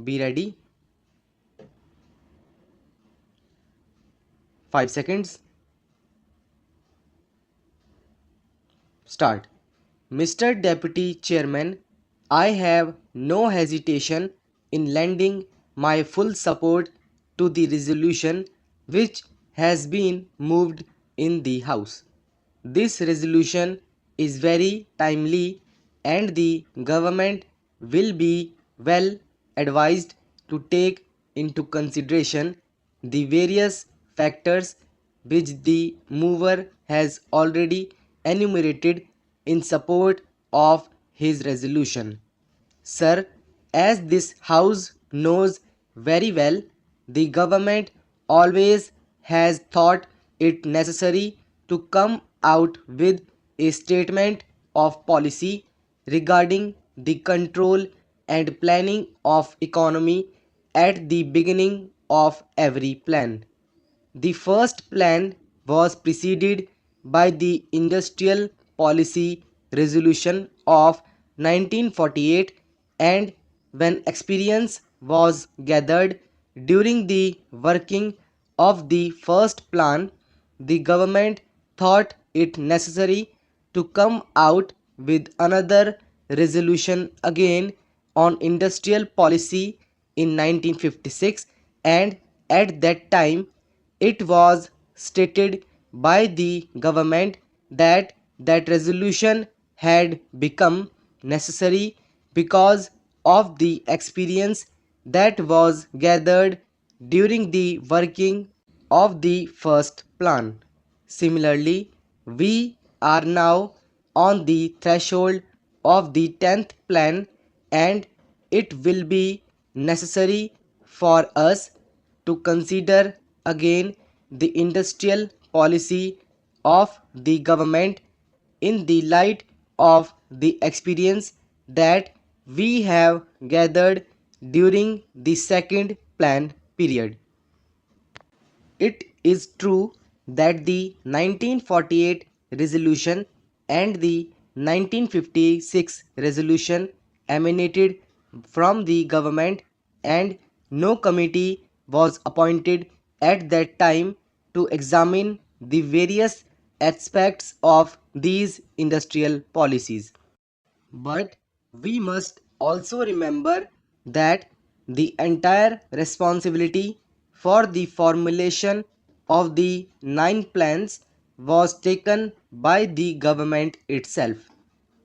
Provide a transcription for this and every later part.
Be ready. 5 seconds. Start. Mr. Deputy Chairman, I have no hesitation in lending my full support to the resolution which has been moved in the House. This resolution is very timely and the government will be well advised to take into consideration the various factors which the mover has already enumerated in support of his resolution. Sir, as this House knows very well, the government always has thought it necessary to come out with a statement of policy regarding the control and planning of economy at the beginning of every plan. The first plan was preceded by the Industrial Policy Resolution of 1948, and when experience was gathered during the working of the first plan, the government thought it necessary to come out with another resolution again on industrial policy in 1956, and at that time it was stated by the government that that resolution had become necessary because of the experience that was gathered during the working of the first plan. Similarly, we are now on the threshold of the 10th plan, and it will be necessary for us to consider again the industrial policy of the government in the light of the experience that we have gathered during the second plan period. It is true that the 1948 resolution and the 1956 resolution emanated from the government, and no committee was appointed at that time to examine the various aspects of these industrial policies. But we must also remember that the entire responsibility for the formulation of the 9 plans was taken by the government itself.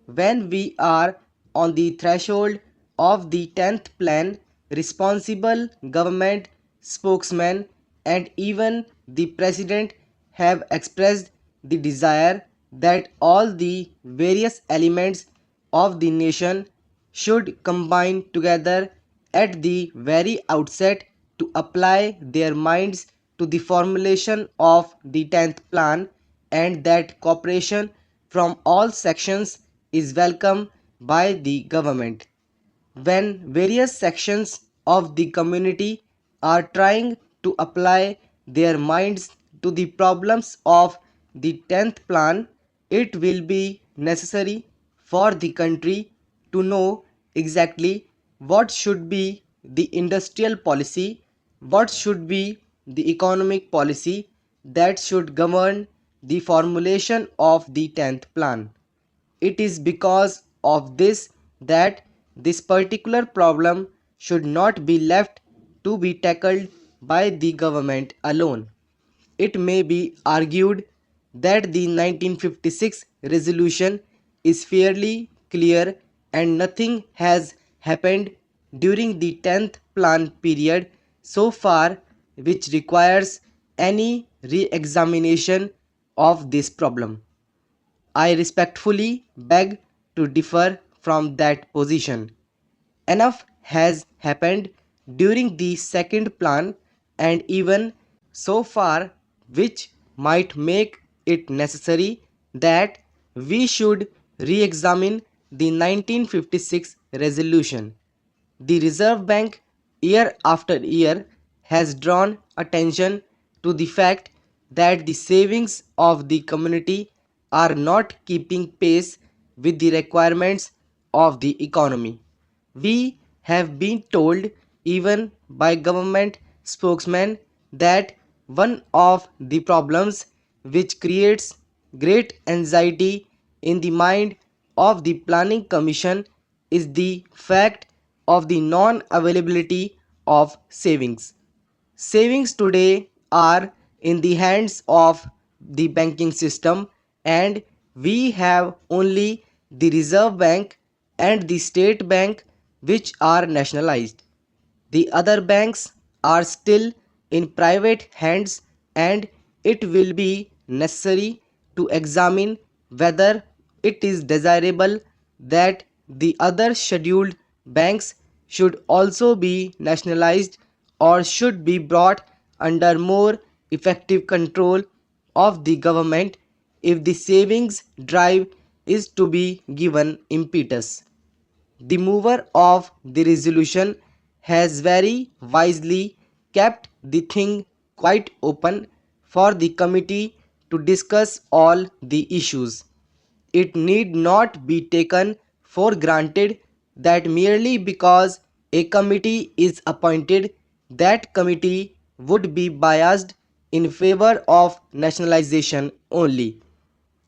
When we are on the threshold of the 10th plan, responsible government spokesmen and even the president have expressed the desire that all the various elements of the nation should combine together at the very outset to apply their minds to the formulation of the 10th plan, and that cooperation from all sections is welcome by the government. When various sections of the community are trying to apply their minds to the problems of the 10th plan, it will be necessary for the country to know exactly what should be the industrial policy, what should be the economic policy that should govern the formulation of the 10th plan. It is because of this that this particular problem should not be left to be tackled by the government alone. It may be argued that the 1956 resolution is fairly clear and nothing has happened during the 10th plan period so far which requires any re-examination of this problem. I respectfully beg to differ from that position. Enough has happened during the second plan and even so far which might make it necessary that we should re-examine the 1956 resolution. The Reserve Bank year after year has drawn attention to the fact that the savings of the community are not keeping pace with the requirements of the economy. We have been told even by government spokesmen, that one of the problems which creates great anxiety in the mind of the planning commission is the fact of the non-availability of savings. Savings today are in the hands of the banking system, and we have only the Reserve Bank and the State Bank which are nationalized. The other banks are still in private hands, and it will be necessary to examine whether it is desirable that the other scheduled banks should also be nationalized or should be brought under more effective control of the government if the savings drive is to be given impetus. The mover of the resolution has very wisely kept the thing quite open for the committee to discuss all the issues. It need not be taken for granted that merely because a committee is appointed, that committee would be biased in favor of nationalization only.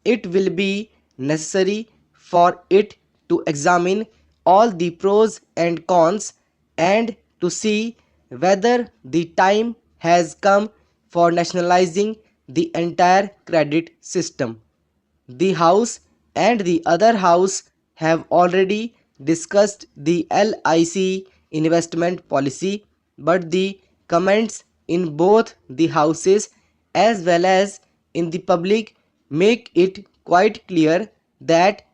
It will be necessary for it to examine all the pros and cons and to see whether the time has come for nationalizing the entire credit system. The House and the other House have already discussed the LIC investment policy, but the comments in both the Houses as well as in the public make it quite clear that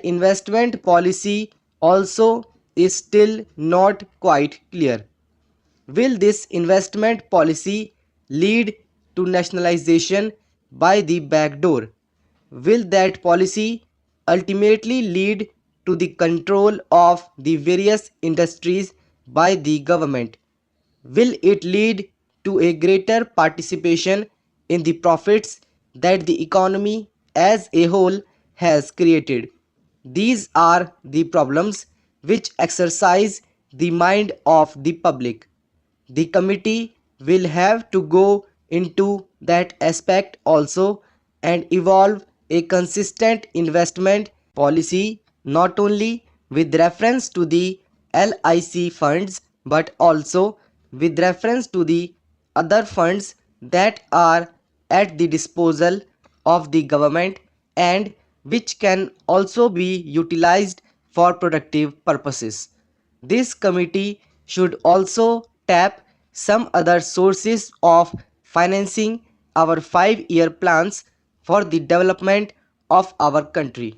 investment policy also is still not quite clear. Will this investment policy lead to nationalization by the back door? Will that policy ultimately lead to the control of the various industries by the government? Will it lead to a greater participation in the profits that the economy as a whole has created? These are the problems which exercise the mind of the public. The committee will have to go into that aspect also and evolve a consistent investment policy not only with reference to the LIC funds but also with reference to the other funds that are at the disposal of the government and which can also be utilized for productive purposes. This committee should also tap some other sources of financing our 5-year plans for the development of our country.